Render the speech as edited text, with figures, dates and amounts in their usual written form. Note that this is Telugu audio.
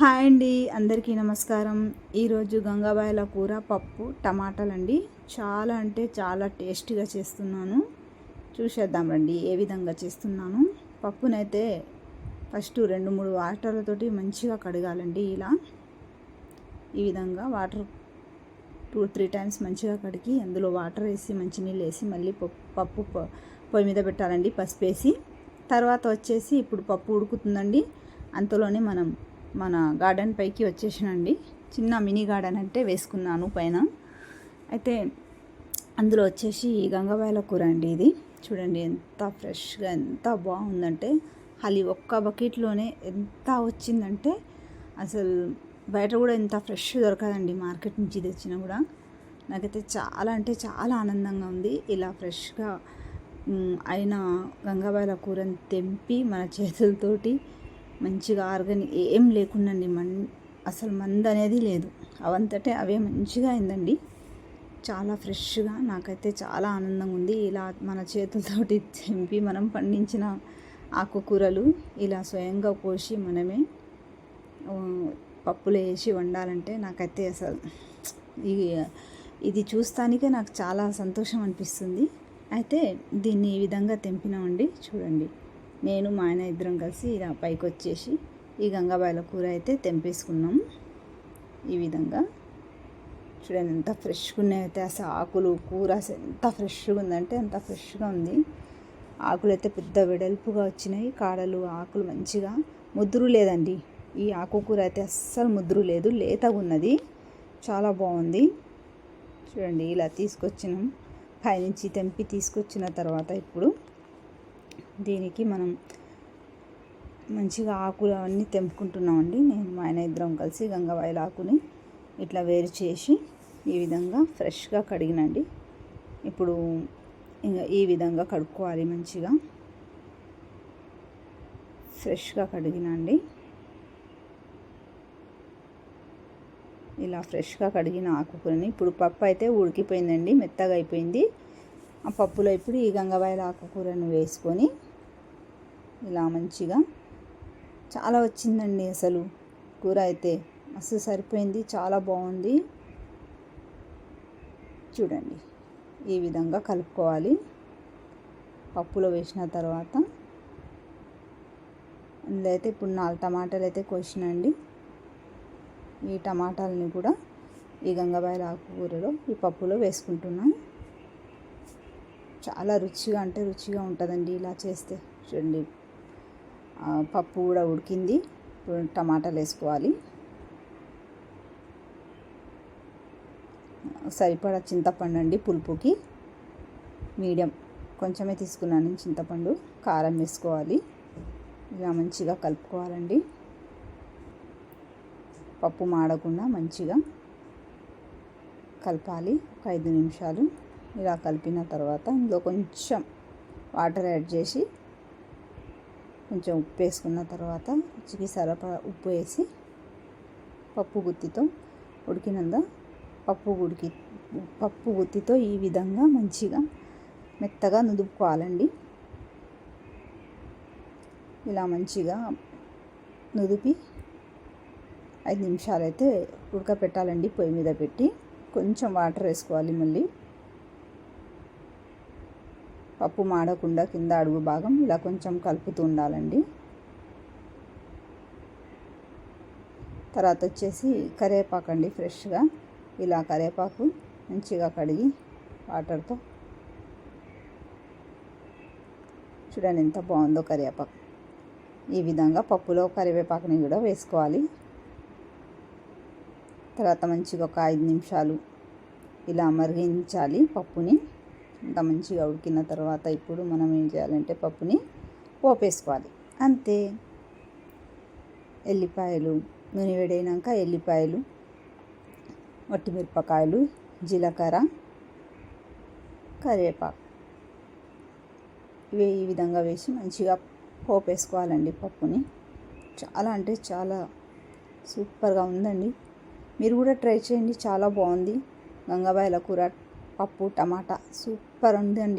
హాయ్ అండి, అందరికీ నమస్కారం. ఈరోజు గంగాబాయల కూర పప్పు టమాటాలండి. చాలా అంటే చాలా టేస్టీగా చేస్తున్నాను. చూసేద్దాం రండి ఏ విధంగా చేస్తున్నాను. పప్పునైతే ఫస్ట్ 2-3 వాటర్లతోటి మంచిగా కడగాలండి. ఇలా ఈ విధంగా వాటర్ 2-3 టైమ్స్ మంచిగా కడిగి అందులో వాటర్ వేసి మంచినీళ్ళు వేసి మళ్ళీ పప్పు పొయ్యి మీద పెట్టాలండి, పసుపు వేసి. తర్వాత వచ్చేసి ఇప్పుడు పప్పు ఉడుకుతుందండి. అంతలోనే మన గార్డెన్ పైకి వచ్చేసానండి. చిన్న మినీ గార్డెన్ అంటే వేసుకున్నాను పైన. అయితే అందులో వచ్చేసి గంగబాయల కూర అండి. ఇది చూడండి ఎంత ఫ్రెష్గా ఎంత బాగుందంటే ఒక్క బకెట్లోనే ఎంత వచ్చిందంటే అసలు బయట కూడా ఎంత ఫ్రెష్ దొరకదండి, మార్కెట్ నుంచి తెచ్చినా కూడా. నాకైతే చాలా అంటే చాలా ఆనందంగా ఉంది. ఇలా ఫ్రెష్గా అయిన గంగబాయల కూరని తెంపి మన చేతులతోటి మంచిగా ఆర్గానిక్ ఏం లేకుండండి, అసలు మందు అనేది లేదు, అవంతటే అవే మంచిగా అయిందండి. చాలా ఫ్రెష్గా నాకైతే చాలా ఆనందంగా ఉంది. ఇలా మన చేతులతోటి తెంపి మనం పండించిన ఆకుకూరలు ఇలా స్వయంగా కోసి మనమే పప్పులో వేసి వండాలంటే నాకైతే అసలు ఇది చూస్తానికే నాకు చాలా సంతోషం అనిపిస్తుంది. అయితే దీన్ని ఈ విధంగా తెంపినామండి. చూడండి, నేను మా ఆయన ఇద్దరం కలిసి ఇలా పైకి వచ్చేసి ఈ గంగబాయల కూర అయితే తెంపేసుకున్నాం. ఈ విధంగా చూడండి ఎంత ఫ్రెష్గా ఉన్నాయైతే. అసలు ఆకులు కూర ఎంత ఫ్రెష్గా ఉందంటే అంత ఫ్రెష్గా ఉంది. ఆకులు అయితే పెద్ద వెడల్పుగా వచ్చినాయి, కాడలు ఆకులు మంచిగా. ముద్దురు లేదండి, ఈ ఆకుకూర అయితే అస్సలు ముద్దురు లేదు, లేతగా ఉన్నది, చాలా బాగుంది. చూడండి ఇలా తీసుకొచ్చినాం, పైనుంచి తెంపి తీసుకొచ్చిన తర్వాత ఇప్పుడు దీనికి మనం మంచిగా ఆకులు అవన్నీ తెంపుకుంటున్నామండి. నేను మా ఆయన ఇద్దరం కలిసి గంగబాయల ఆకుని ఇట్లా వేరు చేసి ఈ విధంగా ఫ్రెష్గా కడిగినండి. ఇప్పుడు ఇంకా ఈ విధంగా కడుక్కోవాలి, మంచిగా ఫ్రెష్గా కడిగినండి. ఇలా ఫ్రెష్గా కడిగిన ఆకుకూరని ఇప్పుడు పప్పు అయితే ఉడికిపోయిందండి, మెత్తగా అయిపోయింది. ఆ పప్పులో ఇప్పుడు ఈ గంగబాయల ఆకుకూరను వేసుకొని ఇలా మంచిగా చాలా వచ్చిందండి. అసలు కూర అయితే మస్తు సరిపోయింది, చాలా బాగుంది. చూడండి ఈ విధంగా కలుపుకోవాలి. పప్పులో వేసిన తర్వాత అందులో అయితే ఇప్పుడు 4 టమాటాలు అయితే కోసినండి. ఈ టమాటాలని కూడా ఈ గంగబాయల ఆకుకూరలో ఈ పప్పులో వేసుకుంటున్నాం. చాలా రుచిగా అంటే రుచిగా ఉంటుందండి ఇలా చేస్తే. చూడండి పప్పు కూడా ఉడికింది. ఇప్పుడు టమాటాలు వేసుకోవాలి. సరిపడా చింతపండు అండి, పులుపుకి మీడియం కొంచెమే తీసుకున్నాను చింతపండు. కారం వేసుకోవాలి. ఇలా మంచిగా కలుపుకోవాలండి. పప్పు మాడకుండా మంచిగా కలపాలి. ఒక 5 నిమిషాలు ఇలా కలిపిన తర్వాత ఇందులో కొంచెం వాటర్ యాడ్ చేసి కొంచెం ఉప్పు వేసుకున్న తర్వాత రుచికి సరిపడా ఉప్పు వేసి పప్పు గుత్తితో ఉడికినంద పప్పు గుత్తితో ఈ విధంగా మంచిగా మెత్తగా నుదుపుకోవాలండి. ఇలా మంచిగా నుదిపి 5 నిమిషాలు అయితే ఉడకపెట్టాలండి. పొయ్యి మీద పెట్టి కొంచెం వాటర్ వేసుకోవాలి. మళ్ళీ పప్పు మాడకుండా కింద అడుగు భాగం ఇలా కొంచెం కలుపుతూ ఉండాలండి. తర్వాత వచ్చేసి కరివేపాకు అండి, ఫ్రెష్గా ఇలా కరివేపాకు మంచిగా కడిగి వాటర్తో. చూడండి ఎంత బాగుందో కరివేపాకు. ఈ విధంగా పప్పులో కరివేపాకుని కూడా వేసుకోవాలి. తర్వాత మంచిగా ఒక 5 నిమిషాలు ఇలా మరిగించాలి పప్పుని. అంత మంచిగా ఉడికిన తర్వాత ఇప్పుడు మనం ఏం చేయాలంటే పప్పుని పోపేసుకోవాలి, అంతే. ఎల్లిపాయలు, నూనె వేడైనాక ఎల్లిపాయలు, వట్టిమిరపకాయలు, జీలకర్ర, కరివేపాకు ఇవి ఈ విధంగా వేసి మంచిగా పోపేసుకోవాలండి పప్పుని. చాలా అంటే చాలా సూపర్గా ఉందండి. మీరు కూడా ట్రై చేయండి, చాలా బాగుంది. గంగబాయల కూర పప్పు టమాటా సూపర్ ఉందండి.